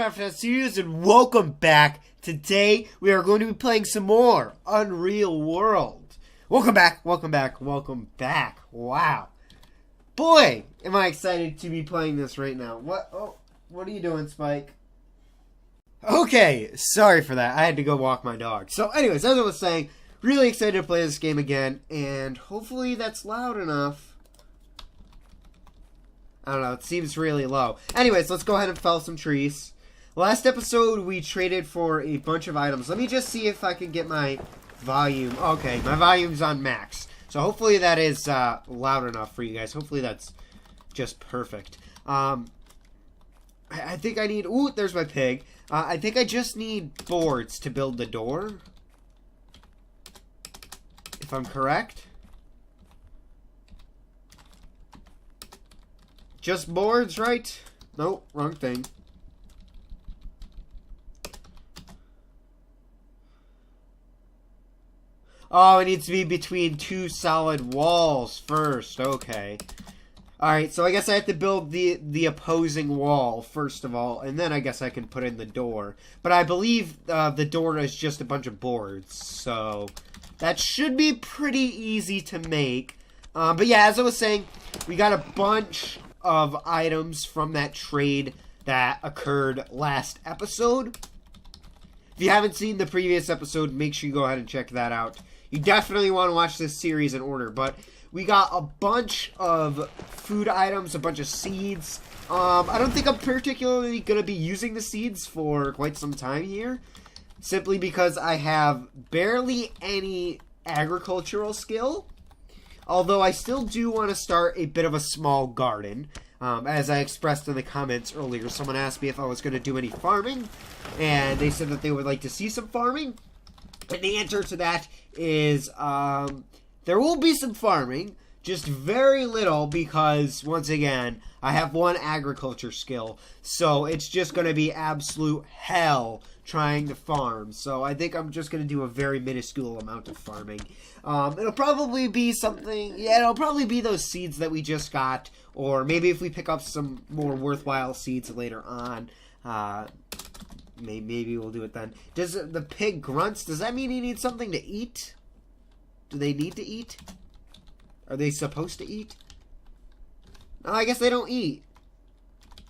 MrNoDStudios and welcome back. Today we are going to be playing some more Unreal World. Welcome back. Wow. Boy, am I excited to be playing this right now. What are you doing, Spike? Okay, sorry for that. I had to go walk my dog. So anyways, as I was saying, really excited to play this game again, and hopefully that's loud enough. I don't know, it seems really low. Anyways, let's go ahead and fell some trees. Last episode, we traded for a bunch of items. Let me just see if I can get my volume. Okay, my volume's on max. So hopefully that is loud enough for you guys. Hopefully that's just perfect. I think I need... Ooh, there's my pig. I think I just need boards to build the door. If I'm correct. Just boards, right? Nope, wrong thing. Oh, it needs to be between two solid walls first. Okay. Alright, so I guess I have to build the opposing wall, first of all, and then I guess I can put in the door. But I believe the door is just a bunch of boards, so that should be pretty easy to make. But yeah, as I was saying, we got a bunch of items from that trade that occurred last episode. If you haven't seen the previous episode, make sure you go ahead and check that out. You definitely want to watch this series in order, but we got a bunch of food items, a bunch of seeds. I don't think I'm particularly going to be using the seeds for quite some time here, simply because I have barely any agricultural skill. Although I still do want to start a bit of a small garden. As I expressed in the comments earlier, someone asked me if I was going to do any farming. And they said that they would like to see some farming. And the answer to that is there will be some farming. Just very little because, once again, I have one agriculture skill. So it's just going to be absolute hell trying to farm. So I think I'm just going to do a very minuscule amount of farming. It'll probably be something... Yeah, it'll probably be those seeds that we just got. Or maybe if we pick up some more worthwhile seeds later on. Maybe we'll do it then. Does the pig grunts? Does that mean he needs something to eat? Do they need to eat? Are they supposed to eat? No, I guess they don't eat.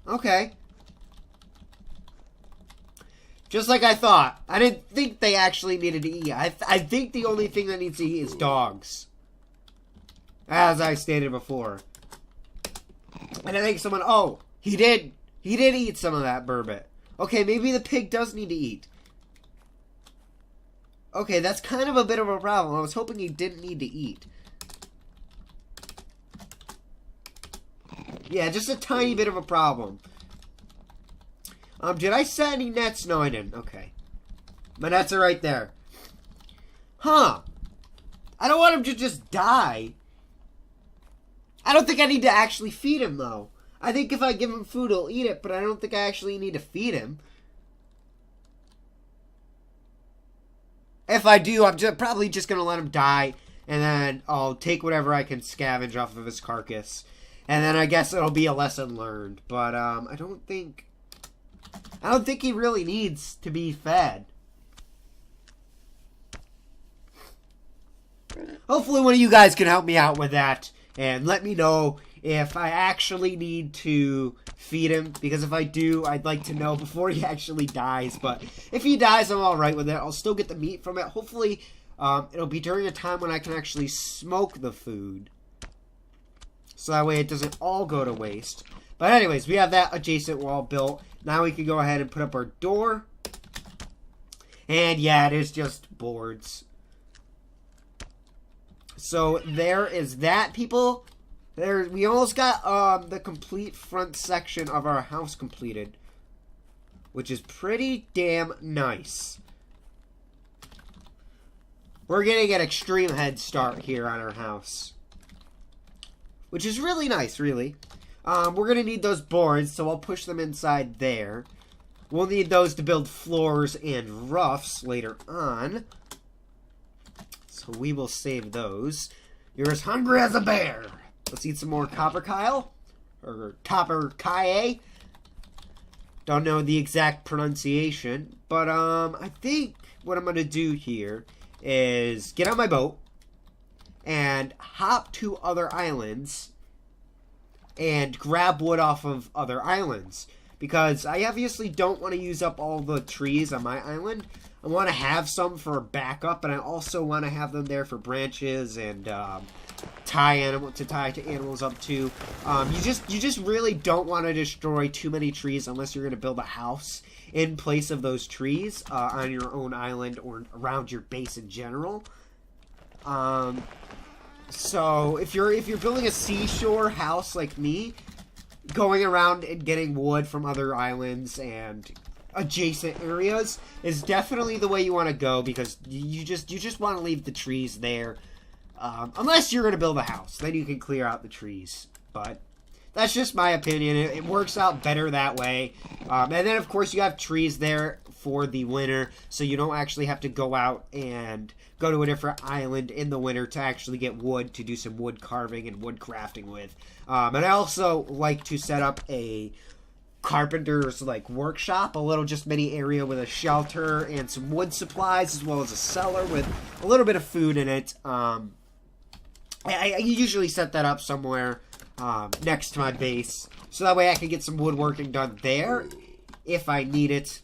Okay. Just like I thought. I didn't think they actually needed to eat. I think the only thing that needs to eat is dogs. As I stated before. And I think someone... Oh, he did eat some of that burbot. Okay, maybe the pig does need to eat. Okay, that's kind of a bit of a problem. I was hoping he didn't need to eat. Yeah, just a tiny bit of a problem. Did I set any nets? No, I didn't. Okay. My nets are right there. Huh. I don't want him to just die. I don't think I need to actually feed him, though. I think if I give him food, he'll eat it, but I don't think I actually need to feed him. If I do, I'm probably just going to let him die, and then I'll take whatever I can scavenge off of his carcass. And then I guess it'll be a lesson learned. But I don't think he really needs to be fed. Hopefully one of you guys can help me out with that. And let me know if I actually need to feed him. Because if I do, I'd like to know before he actually dies. But if he dies, I'm alright with it. I'll still get the meat from it. Hopefully it'll be during a time when I can actually smoke the food. So that way it doesn't all go to waste. But anyways, we have that adjacent wall built. Now we can go ahead and put up our door. And yeah, it is just boards. So there is that, people. We almost got the complete front section of our house completed. Which is pretty damn nice. We're getting an extreme head start here on our house. Which is really nice, really. We're going to need those boards, so I'll push them inside there. We'll need those to build floors and roofs later on. So we will save those. You're as hungry as a bear. Let's eat some more copper Kyle. Or copper Kaye. Don't know the exact pronunciation, but I think what I'm gonna do here is get on my boat and hop to other islands and grab wood off of other islands, because I obviously don't want to use up all the trees on my island. I want to have some for backup, and I also want to have them there for branches and tie to animals up to. You just really don't want to destroy too many trees unless you're going to build a house in place of those trees on your own island or around your base in general. So if you're building a seashore house like me, going around and getting wood from other islands and adjacent areas is definitely the way you want to go, because you just want to leave the trees there. Unless you're going to build a house, then you can clear out the trees. But that's just my opinion. It works out better that way. And then, of course, you have trees there for the winter, so you don't actually have to go out and go to a different island in the winter to actually get wood to do some wood carving and wood crafting with. And I also like to set up a carpenter's workshop, a little just mini area with a shelter and some wood supplies, as well as a cellar with a little bit of food in it. I usually set that up somewhere next to my base, so that way I can get some woodworking done there if I need it.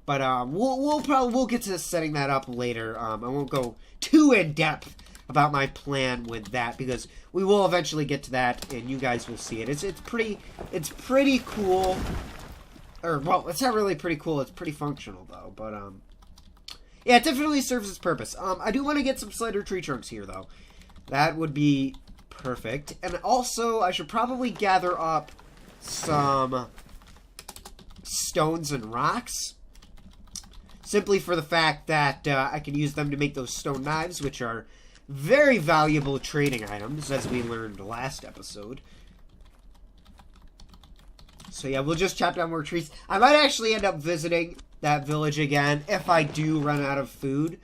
But we'll get to setting that up later. I won't go too in depth about my plan with that, because we will eventually get to that, and you guys will see it. It's pretty cool. Or, well, it's not really pretty cool. It's pretty functional though. But yeah, it definitely serves its purpose. I do want to get some slider tree trunks here though. That would be perfect. And also, I should probably gather up some stones and rocks, simply for the fact that I can use them to make those stone knives, which are very valuable trading items, as we learned last episode. So yeah, we'll just chop down more trees. I might actually end up visiting that village again if I do run out of food.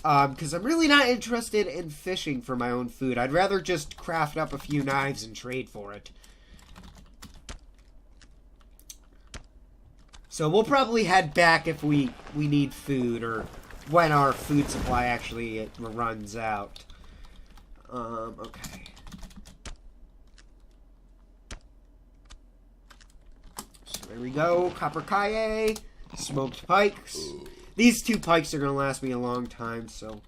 Because I'm really not interested in fishing for my own food. I'd rather just craft up a few knives and trade for it. So we'll probably head back if we need food, or when our food supply actually runs out. Okay. So there we go. Copper kaye, smoked pikes. These 2 pikes are going to last me a long time, so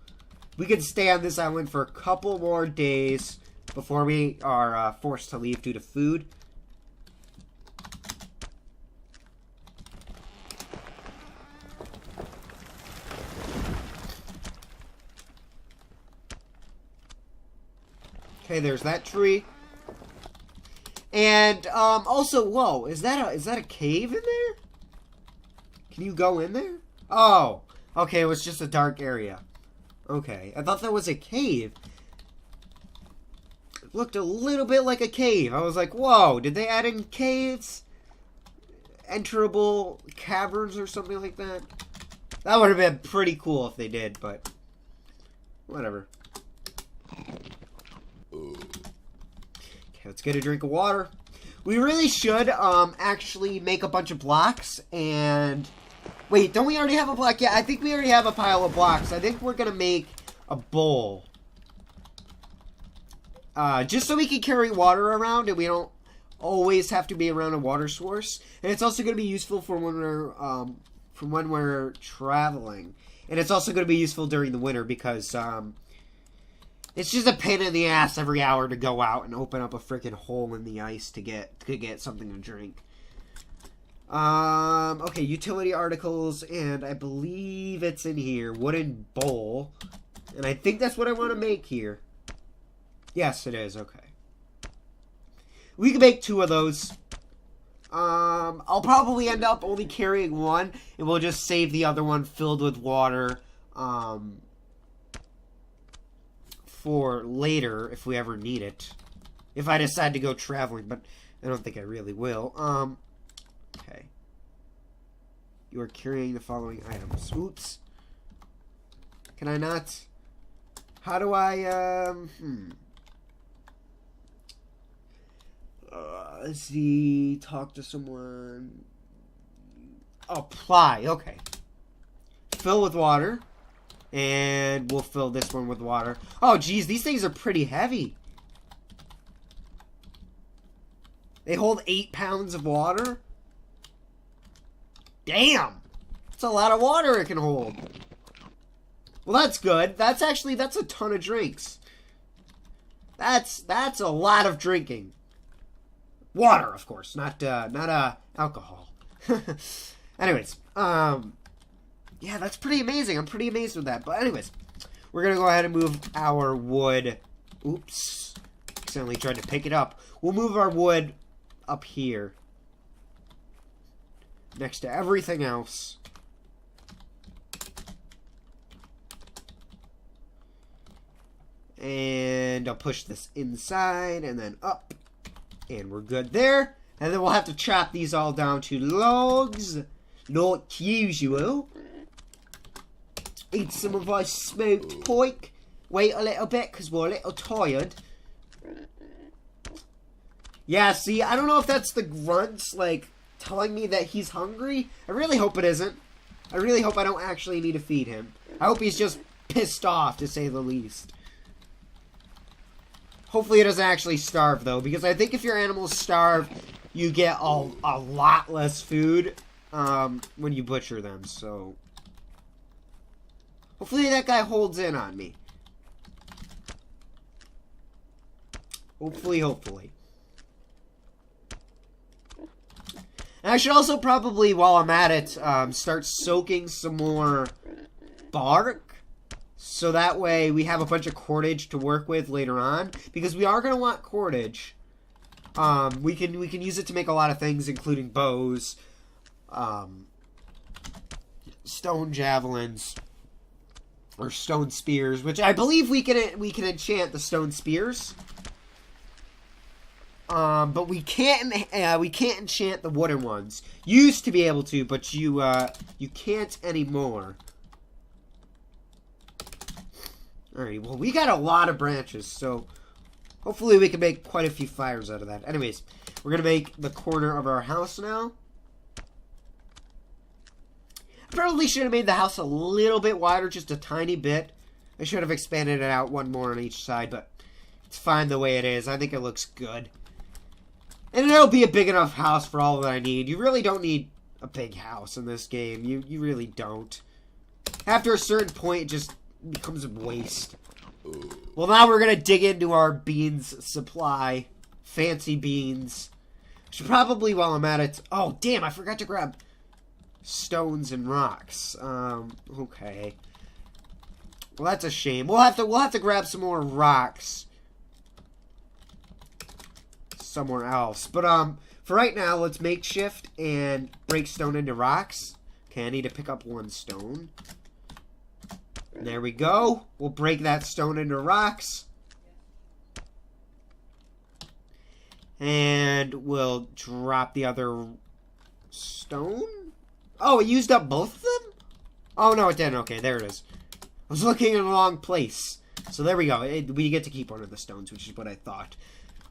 we can stay on this island for a couple more days before we are forced to leave due to food. Okay, there's that tree. And also, whoa, is that a cave in there? Can you go in there? Oh, okay, it was just a dark area. Okay, I thought that was a cave. It looked a little bit like a cave. I was like, whoa, did they add in caves? Enterable caverns or something like that? That would have been pretty cool if they did, but whatever. Okay, let's get a drink of water. We really should actually make a bunch of blocks and... Wait, don't we already have a block? Yeah, I think we already have a pile of blocks. I think we're going to make a bowl. Just so we can carry water around and we don't always have to be around a water source. And it's also going to be useful for when we're traveling. And it's also going to be useful during the winter because it's just a pain in the ass every hour to go out and open up a freaking hole in the ice to get something to drink. Okay, utility articles, and I believe it's in here. Wooden bowl. And I think that's what I want to make here. Yes, it is. Okay. We can make 2 of those. I'll probably end up only carrying 1, and we'll just save the other one filled with water, for later if we ever need it. If I decide to go traveling, but I don't think I really will. Okay. You are carrying the following items. Oops. Can I not? How do I, let's see. Talk to someone. apply. Okay. Fill with water. And we'll fill this one with water. Oh, geez, these things are pretty heavy. They hold 8 pounds of water? Damn! That's a lot of water it can hold. Well, that's good. That's a ton of drinks. That's a lot of drinking. Water, of course, not alcohol. Anyways, yeah, that's pretty amazing. I'm pretty amazed with that. But anyways, we're going to go ahead and move our wood. Oops. Accidentally tried to pick it up. We'll move our wood up here. Next to everything else. And I'll push this inside and then up. And we're good there. And then we'll have to chop these all down to logs. Not usual. Eat some of our smoked pork. Wait a little bit because we're a little tired. Yeah, see, I don't know if that's the grunts, like, telling me that he's hungry. I really hope it isn't. I really hope I don't actually need to feed him. I hope he's just pissed off, to say the least. Hopefully he doesn't actually starve, though, because I think if your animals starve, you get a lot less food when you butcher them, so... Hopefully that guy holds in on me. Hopefully. And I should also probably, while I'm at it, start soaking some more bark. So that way we have a bunch of cordage to work with later on. Because we are going to want cordage. We can use it to make a lot of things, including bows, stone javelins, or stone spears, which I believe we can enchant the stone spears. But we can't enchant the wooden ones. Used to be able to, but you can't anymore. Alright, well, we got a lot of branches, so hopefully we can make quite a few fires out of that. Anyways, we're gonna make the corner of our house now. I probably should have made the house a little bit wider, just a tiny bit. I should have expanded it out one more on each side, but it's fine the way it is. I think it looks good. And it'll be a big enough house for all that I need. You really don't need a big house in this game. You really don't. After a certain point, it just becomes a waste. Well, now we're going to dig into our beans supply. Fancy beans. Should probably, while I'm at it... Oh, damn, I forgot to grab stones and rocks. Okay. Well, that's a shame. We'll have to grab some more rocks somewhere else. But for right now, let's makeshift and break stone into rocks. Okay, I need to pick up one stone. There we go. We'll break that stone into rocks. And we'll drop the other stone. Oh, it used up both of them? Oh, no, it didn't. Okay, there it is. I was looking in the wrong place. So there we go. We get to keep one of the stones, which is what I thought.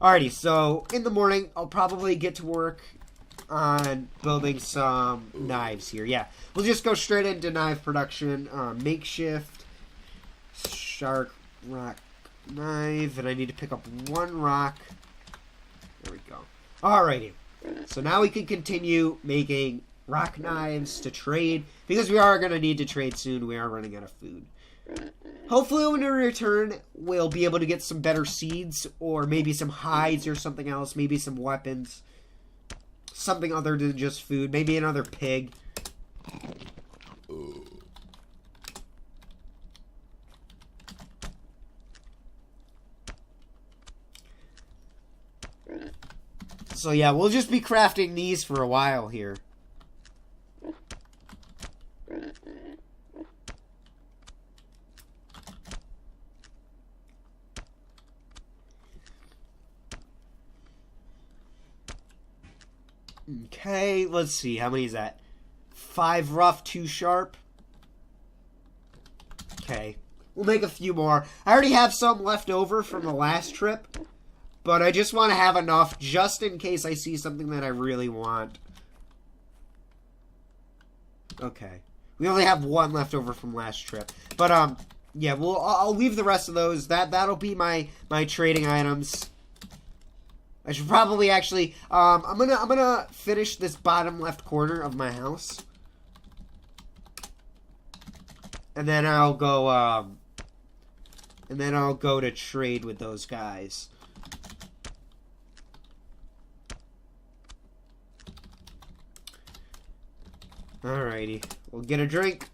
Alrighty, so in the morning, I'll probably get to work on building some knives here. Yeah, we'll just go straight into knife production. Makeshift, shark, rock, knife, and I need to pick up one rock. There we go. Alrighty, so now we can continue making rock knives to trade, because we are going to need to trade soon. We are running out of food. Hopefully when we return, we'll be able to get some better seeds, or maybe some hides or something else, maybe some weapons. Something other than just food. Maybe another pig. So yeah, we'll just be crafting these for a while here. Okay, let's see. How many is that? 5 rough, 2 sharp. Okay. We'll make a few more. I already have some left over from the last trip. But I just want to have enough just in case I see something that I really want. Okay. We only have one left over from last trip. But, yeah, I'll leave the rest of those. That'll be my trading items. I should probably actually, I'm gonna finish this bottom left corner of my house. And then I'll go, to trade with those guys. Alrighty. We'll get a drink.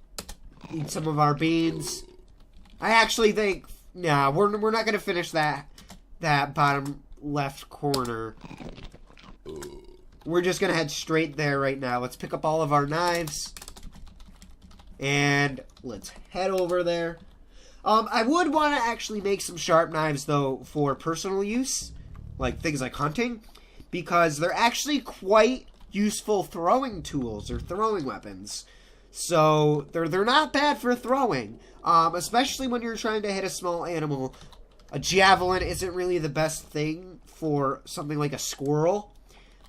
Eat some of our beans. I actually think, nah, we're not gonna finish that bottom left corner. We're just gonna head straight there right now. Let's pick up all of our knives. And let's head over there. I would want to actually make some sharp knives, though, for personal use. Like, things like hunting. Because they're actually quite useful throwing tools, or throwing weapons. So, they're not bad for throwing. Especially when you're trying to hit a small animal. A javelin isn't really the best thing for something like a squirrel.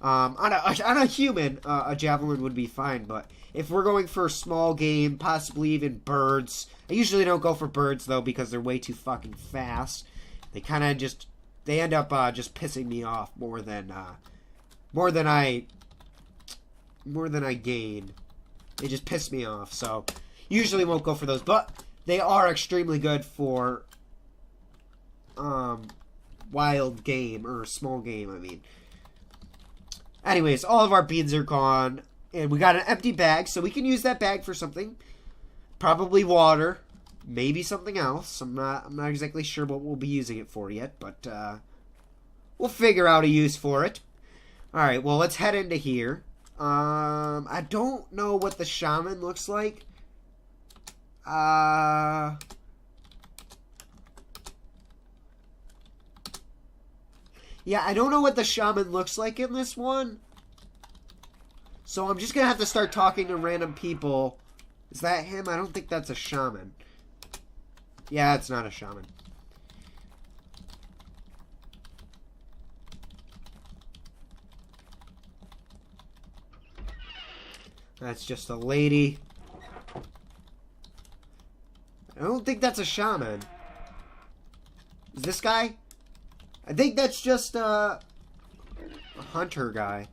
On a human, a javelin would be fine, but if we're going for small game, possibly even birds, I usually don't go for birds, though, because they're way too fucking fast. They kind of just, they end up just pissing me off more than I gain. They just piss me off, so usually won't go for those, but they are extremely good for wild game, or small game, I mean. Anyways, all of our beans are gone, and we got an empty bag, so we can use that bag for something. Probably water, maybe something else. I'm not exactly sure what we'll be using it for yet, but we'll figure out a use for it. All right, well, let's head into here. I don't know what the shaman looks like. Yeah, I don't know what the shaman looks like in this one. So I'm just going to have to start talking to random people. Is that him? I don't think that's a shaman. Yeah, it's not a shaman. That's just a lady. I don't think that's a shaman. Is this guy? I think that's just a hunter guy.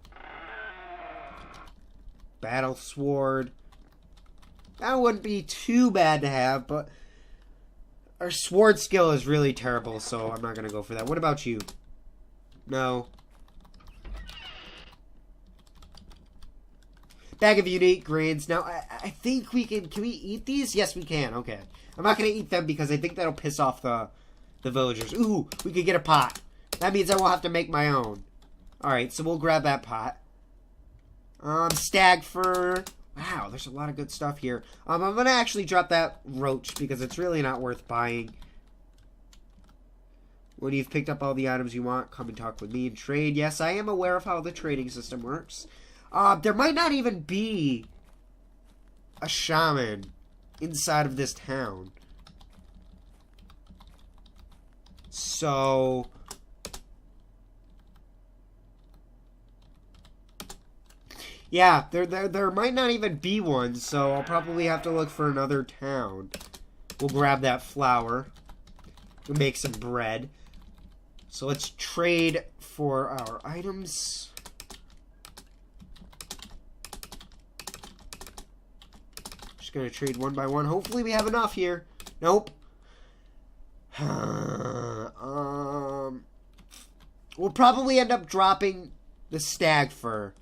Battle sword. That wouldn't be too bad to have, but our sword skill is really terrible, so I'm not going to go for that. What about you? No. Bag of unique grains. Now, I think we can we eat these? Yes, we can. Okay. I'm not going to eat them because I think that'll piss off the villagers. Ooh, we could get a pot. That means I won't have to make my own. Alright, so we'll grab that pot. Stag fur. Wow, there's a lot of good stuff here. I'm going to actually drop that roach because it's really not worth buying. When you've picked up all the items you want, come and talk with me and trade. Yes, I am aware of how the trading system works. There might not even be a shaman inside of this town. So yeah, there might not even be one, so I'll probably have to look for another town. We'll grab that flour. We'll make some bread. So let's trade for our items. Just gonna trade one by one. Hopefully we have enough here. Nope. We'll probably end up dropping the stag fur.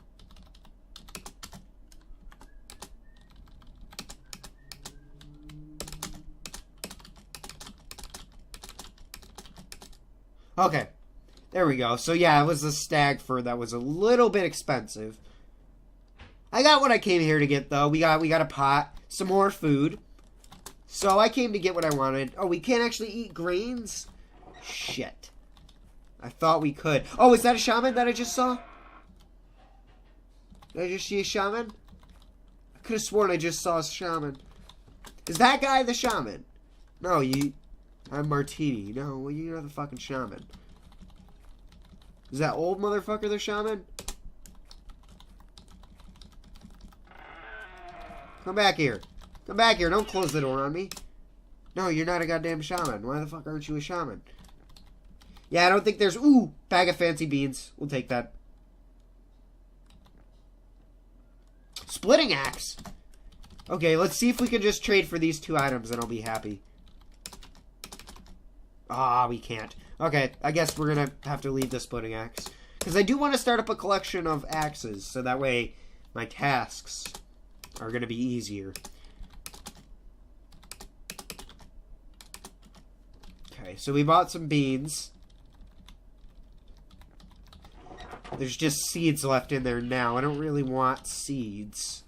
Okay. There we go. So yeah, it was the stag fur that was a little bit expensive. I got what I came here to get, though. We got a pot, some more food. So I came to get what I wanted. Oh, we can't actually eat grains? Shit. I thought we could. Oh, is that a shaman that I just saw? Did I just see a shaman? I could have sworn I just saw a shaman. Is that guy the shaman? No, I'm Martini. No, well, you're the fucking shaman. Is that old motherfucker the shaman? Come back here. Come back here. Don't close the door on me. No, you're not a goddamn shaman. Why the fuck aren't you a shaman? Yeah, I don't think there's... Ooh, bag of fancy beans. We'll take that. Splitting axe. Okay, let's see if we can just trade for these 2 items and I'll be happy. Ah, we can't. Okay, I guess we're gonna have to leave the splitting axe. Because I do want to start up a collection of axes, so that way my tasks are gonna be easier. Okay, so we bought some beans. There's just seeds left in there now. I don't really want seeds.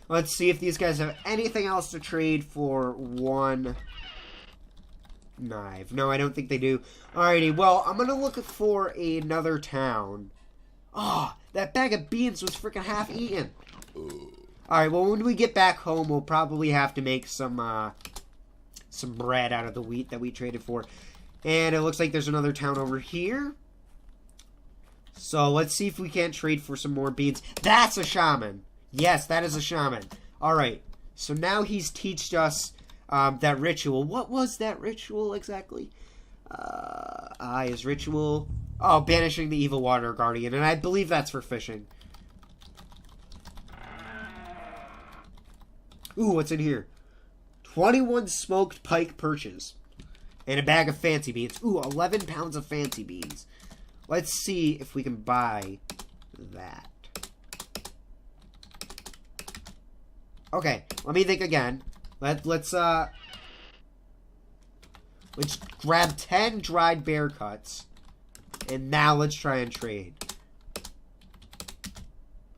Let's see if these guys have anything else to trade for 1 knife. No, I don't think they do. Alrighty, well, I'm gonna look for another town. Oh, that bag of beans was freaking half eaten. Alright, well, when we get back home, we'll probably have to make some bread out of the wheat that we traded for. And it looks like there's another town over here. So let's see if we can't trade for some more beans. That's a shaman. Yes, that is a shaman. Alright, so now he's teached us that ritual. What was that ritual exactly? His ritual. Oh, banishing the evil water guardian. And I believe that's for fishing. Ooh, what's in here? 21 smoked pike perches. And a bag of fancy beans. Ooh, 11 pounds of fancy beans. Let's see if we can buy that. Okay, let me think again. Let's grab 10 dried bear cuts. And now let's try and trade.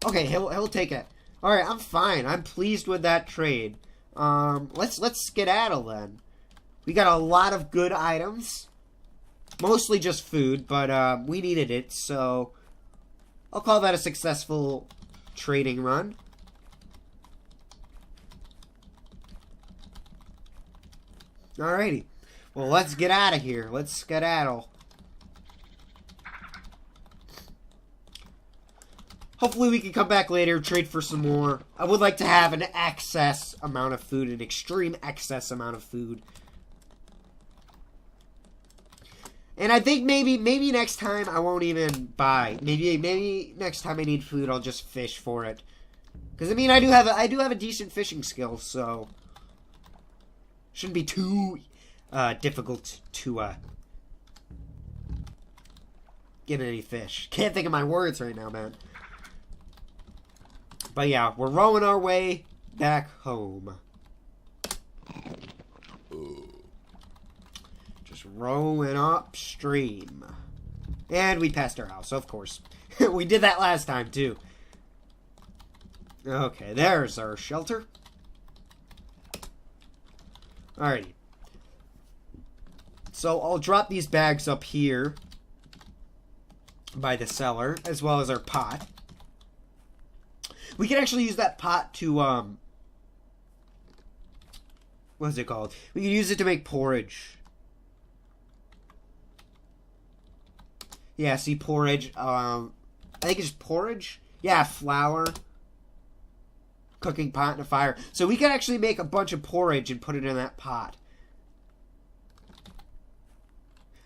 Okay, he'll take it. Alright, I'm fine. I'm pleased with that trade. Let's skedaddle then. We got a lot of good items. Mostly just food, but we needed it, so I'll call that a successful trading run. Alrighty. Well, let's get out of here. Let's skedaddle. Hopefully we can come back later, trade for some more. I would like to have an excess amount of food, an extreme excess amount of food. And I think maybe next time I won't even buy. Maybe next time I need food, I'll just fish for it. Because I mean, I do have a decent fishing skill, so shouldn't be too difficult to get any fish. Can't think of my words right now, man. But yeah, we're rowing our way back home. Just rowing upstream. And we passed our house, of course. We did that last time, too. Okay, there's our shelter. Alrighty. So I'll drop these bags up here by the cellar, as well as our pot. We can actually use that pot to, what is it called? We can use it to make porridge. Yeah, see, porridge, I think it's porridge? Yeah, flour, cooking pot, and a fire. So we can actually make a bunch of porridge and put it in that pot.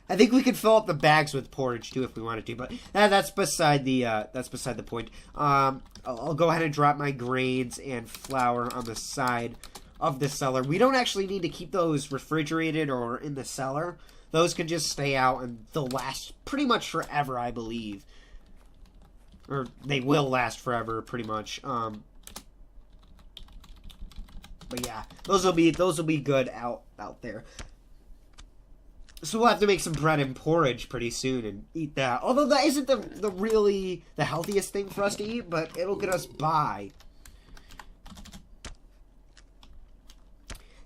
I think we could fill up the bags with porridge too if we wanted to, but that's beside the point. I'll go ahead and drop my grains and flour on the side of the cellar. We don't actually need to keep those refrigerated or in the cellar. Those can just stay out and they'll last pretty much forever, I believe. Or they will last forever, pretty much. But yeah, those will be good out there. So we'll have to make some bread and porridge pretty soon and eat that. Although that isn't the really the healthiest thing for us to eat, but it'll get us by.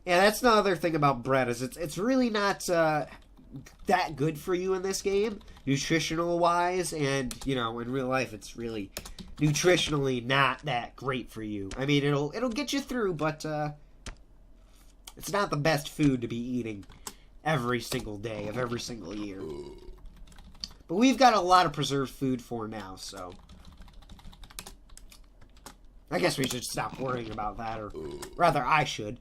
Yeah, that's the other thing about bread, is it's really not that good for you in this game, nutritional wise, and you know, in real life it's really nutritionally not that great for you. I mean, it'll get you through, but it's not the best food to be eating every single day of every single year. But we've got a lot of preserved food for now, so... I guess we should stop worrying about that, or rather, I should.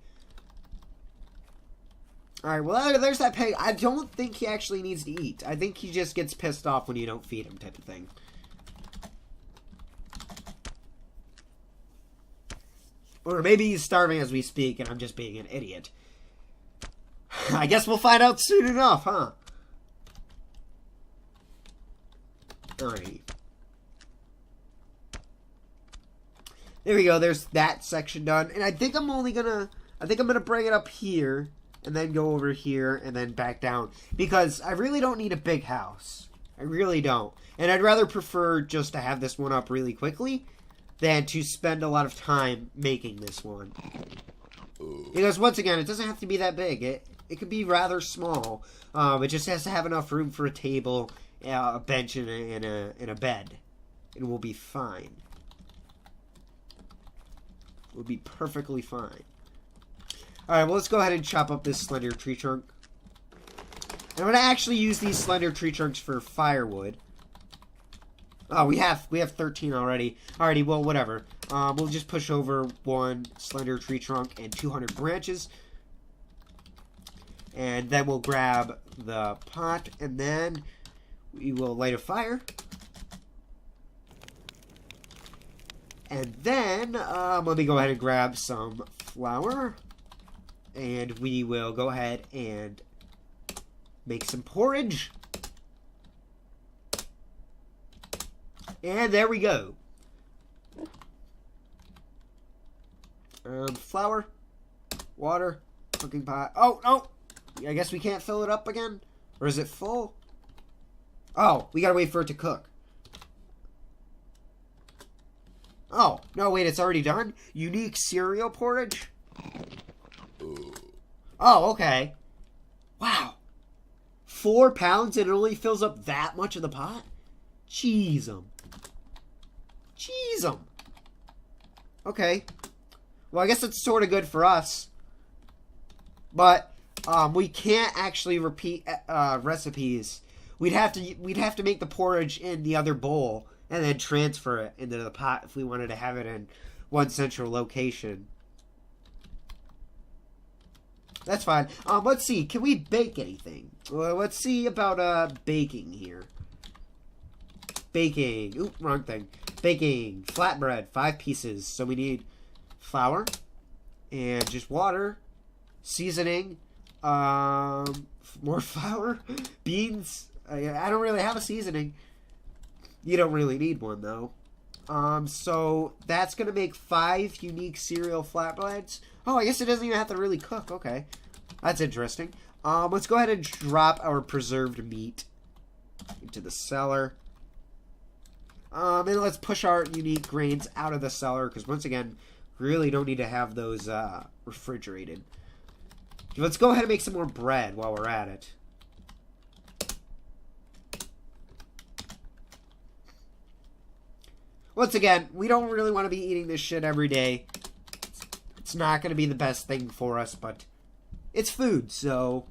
Alright, well, there's that pig. I don't think he actually needs to eat. I think he just gets pissed off when you don't feed him, type of thing. Or maybe he's starving as we speak, and I'm just being an idiot. I guess we'll find out soon enough, huh? Alright. There we go, there's that section done. And I think I'm gonna bring it up here, and then go over here, and then back down. Because I really don't need a big house. I really don't. And I'd rather prefer just to have this one up really quickly than to spend a lot of time making this one. Because once again, it doesn't have to be that big. It could be rather small. It just has to have enough room for a table, a bench, and a bed. It will be fine. It will be perfectly fine. Alright, well, let's go ahead and chop up this slender tree trunk. And I'm going to actually use these slender tree trunks for firewood. Oh, we have 13 already. Alrighty, well, whatever. We'll just push over one slender tree trunk and 200 branches. And then we'll grab the pot, and then we will light a fire. And then, let me go ahead and grab some flour. And we will go ahead and make some porridge. And there we go. Flour, water, cooking pot. Oh, no! I guess we can't fill it up again? Or is it full? Oh, we gotta wait for it to cook. Oh, no, wait, it's already done? Unique cereal porridge? Oh, okay. Wow. 4 pounds and it only fills up that much of the pot? Jeez-um. Jeez-um. Okay. Well, I guess it's sort of good for us. But, we can't actually repeat, recipes. We'd have to make the porridge in the other bowl and then transfer it into the pot if we wanted to have it in one central location. That's fine. Let's see. Can we bake anything? Well, let's see about, baking here. Baking. Oop, wrong thing. Baking. Flatbread. 5 pieces. So we need flour. And just water. Seasoning. More flour. Beans. I don't really have a seasoning. You don't really need one, though. So that's going to make 5 unique cereal flatbreads. Oh, I guess it doesn't even have to really cook. Okay. That's interesting. Let's go ahead and drop our preserved meat into the cellar. And let's push our unique grains out of the cellar, because once again, really don't need to have those refrigerated. Let's go ahead and make some more bread while we're at it. Once again, we don't really want to be eating this shit every day. It's not going to be the best thing for us, but it's food, so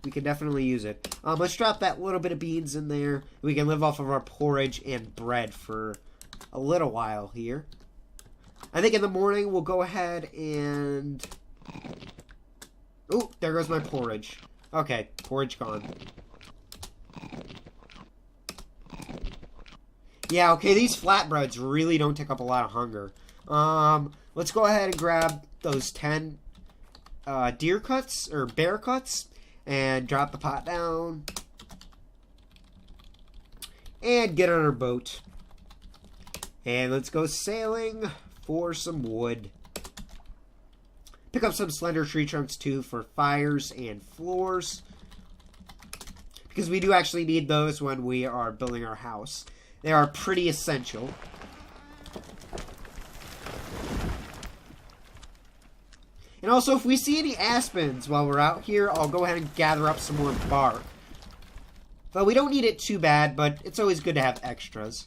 we can definitely use it. Let's drop that little bit of beans in there. We can live off of our porridge and bread for a little while here. I think in the morning we'll go ahead and... Ooh, there goes my porridge. Okay, porridge gone. Yeah, okay, these flatbreads really don't take up a lot of hunger. Let's go ahead and grab those 10 deer cuts, or bear cuts, and drop the pot down. And get on our boat. And let's go sailing for some wood. Pick up some slender tree trunks, too, for fires and floors. Because we do actually need those when we are building our house. They are pretty essential. And also, if we see any aspens while we're out here, I'll go ahead and gather up some more bark. But we don't need it too bad, but it's always good to have extras.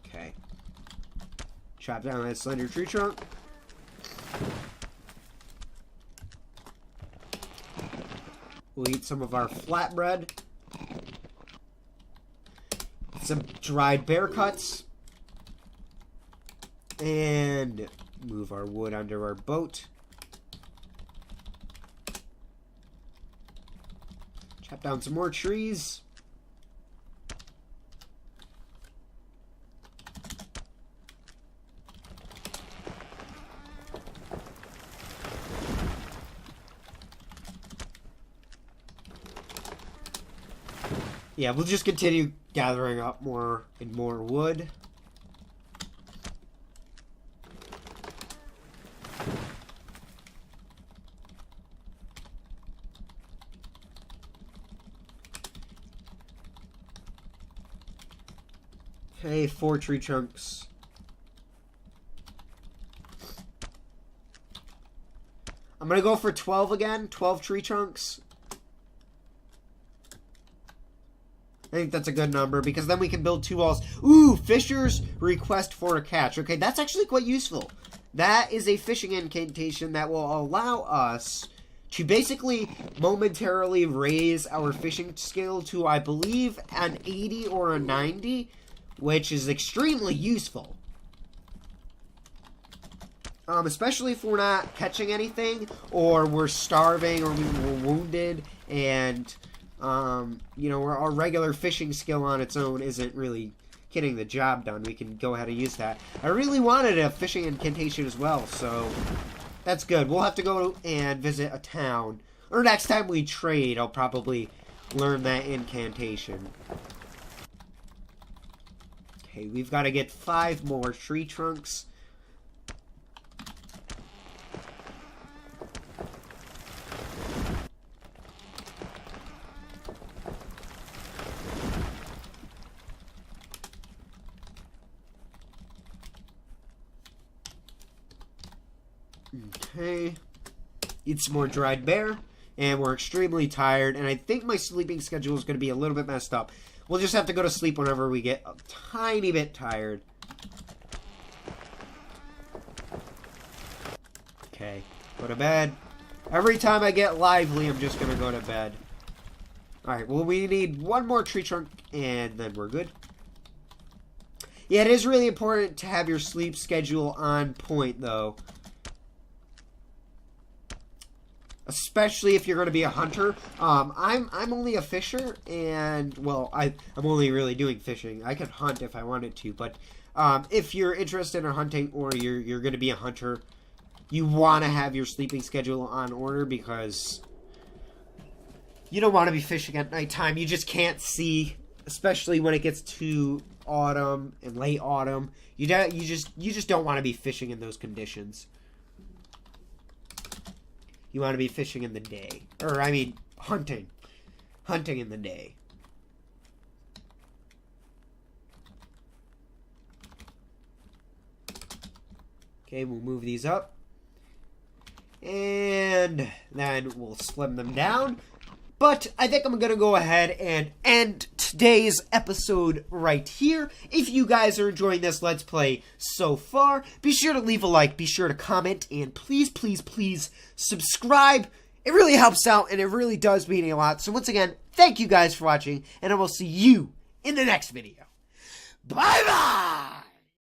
Okay. Chop down that slender tree trunk. We'll eat some of our flatbread. Some dried bear cuts. And move our wood under our boat. Chop down some more trees. Yeah, we'll just continue gathering up more and more wood. Okay, 4 tree trunks. I'm gonna go for 12 again. 12 tree trunks. I think that's a good number because then we can build 2 walls. Ooh, Fisher's request for a catch. Okay, that's actually quite useful. That is a fishing incantation that will allow us to basically momentarily raise our fishing skill to, I believe, an 80 or a 90, which is extremely useful. Especially if we're not catching anything, or we're starving, or we were wounded, and you know, our regular fishing skill on its own isn't really getting the job done. We can go ahead and use that. I really wanted a fishing incantation as well, so that's good. We'll have to go and visit a town. Or next time we trade, I'll probably learn that incantation. Okay, we've got to get 5 more tree trunks. Okay, eat some more dried bear, and we're extremely tired, and I think my sleeping schedule is going to be a little bit messed up. We'll just have to go to sleep whenever we get a tiny bit tired. Okay, go to bed. Every time I get lively, I'm just going to go to bed. Alright, well, we need 1 more tree trunk, and then we're good. Yeah, it is really important to have your sleep schedule on point, though. Especially if you're going to be a hunter. I'm only a fisher, and, well, I'm only really doing fishing. I could hunt if I wanted to, but if you're interested in hunting or you're going to be a hunter, you want to have your sleeping schedule on order because you don't want to be fishing at nighttime. You just can't see, especially when it gets to autumn and late autumn. You just don't want to be fishing in those conditions. You want to be fishing in the day. Or, I mean, hunting. Hunting in the day. Okay, we'll move these up. And then we'll slim them down. But I think I'm going to go ahead and end today's episode right here. If you guys are enjoying this Let's Play so far, be sure to leave a like, be sure to comment, and please, please, please subscribe. It really helps out, and it really does mean a lot. So once again, thank you guys for watching, and I will see you in the next video. Bye-bye!